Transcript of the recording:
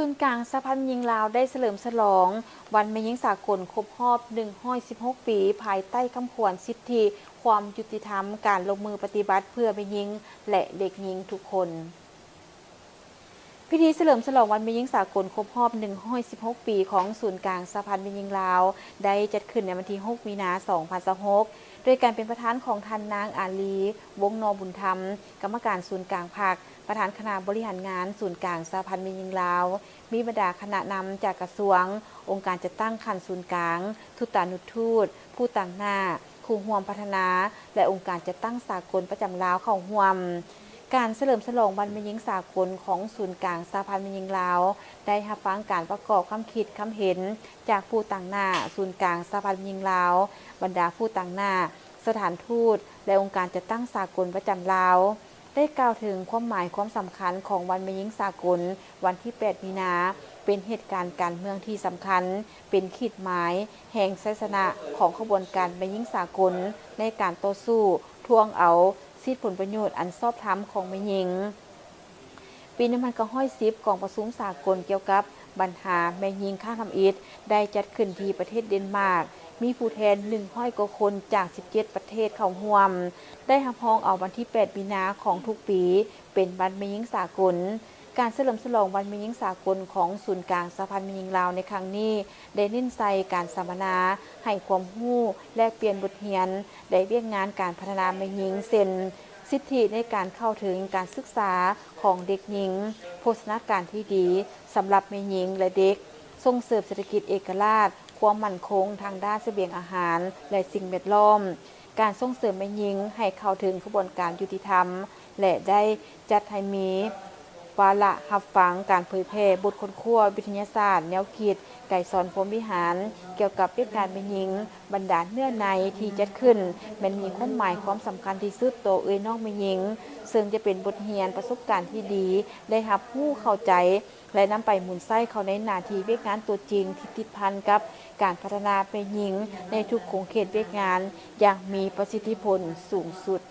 ศูนย์กลางสหพันธ์หญิงลาวได้เฉลิมฉลองวันแม่หญิงสากลครบรอบ116 ปีภายใต้คำขวัญสิทธิความยุติธรรมการลงมือปฏิบัติเพื่อแม่หญิงและเด็กหญิงทุกคนพิธีเฉลิมฉลองวันแม่หญิงสากลครบรอบ116 ปีของศูนย์กลางสหพันธ์แม่หญิงลาวได้จัดขึ้นในวันที่6 มีนาคม 2026โดยการเป็นประธานของท่านนางอาลีวงศ์นอบุญธรรมกรรมการศูนย์กลางภาคประธานคณะบริหารงานศูนย์กลางสหพันธ์แม่หญิงลาวมีบรรดาคณะนำจากกระทรวงองค์การจัดตั้งขันศูนย์กลางทูตานุทูตผู้ต่างหน้าครูห่วมพัฒนาและองค์การจัดตั้งสากลประจำลาวเข้าร่วมการเฉลิมฉลองวันแม่หญิงสากลของศูนย์กลางสหพันธ์แม่หญิงลาวได้รับฟังการประกอบความคิดความเห็นจากผู้ต่างหน้าศูนย์กลางสหพันธ์แม่หญิงลาวบรรดาผู้ต่างหน้าสถานทูตและองค์การจัดตั้งสากลประจำลาวได้กล่าวถึงความหมายความสำคัญของวันแม่หญิงสากลวันที่ 8 มีนาเป็นเหตุการณ์การเมืองที่สำคัญเป็นขีดหมายแห่งชัยชนะของขบวนการแม่หญิงสากลในการต่อสู้ทวงเอาสิทธิผลประโยชน์อันชอบธรรมของแม่หญิงปี1910กองประชุมสากลเกี่ยวกับปัญหาแม่หญิงค่าทำอิฐได้จัดขึ้นที่ประเทศเดนมาร์กมีผู้แทน100 กว่าคนจาก 17 ประเทศเข้าร่วมได้รับรองเอาวันที่ 8 มีนาของทุกปีเป็นวันแม่หญิงสากลการเฉลิมฉลองวันแม่หญิงสากลของศูนย์กลางสหพันธ์แม่หญิงลาวในครั้งนี้ได้เน้นใส่การสัมมนาให้ความรู้แลกเปลี่ยนบทเรียนได้เรียกงานการพัฒนาแม่หญิงเช่นสิทธิในการเข้าถึงการศึกษาของเด็กหญิงโภชนาการที่ดีสำหรับแม่หญิงและเด็กส่งเสริมเศรษฐกิจเอกราชความมั่นคงทางด้านเสบียงอาหารและสิ่งแวดล้อมการส่งเสริมแม่หญิงให้เข้าถึงกระบวนการยุติธรรมและได้จัดให้มีวาระรับฟังการเผยแพร่บทค้นคว้าวิทยาศาสตร์แนวคิดไก่สอนพรหมวิหารเกี่ยวกับเรื่องการแม่หญิงบรรดาเนื้อในที่จัดขึ้นมันมีความหมายความสำคัญที่สุดโตน้องแม่หญิงซึ่งจะเป็นบทเรียนประสบการณ์ที่ดีได้รับผู้เข้าใจและนำไปหมุนไส้เขาในหน้าที่เวียกงานตัวจริงที่ติดพันกับการพัฒนาแม่หญิงในทุกโครงเขตเวียกงานอย่างมีประสิทธิผลสูงสุด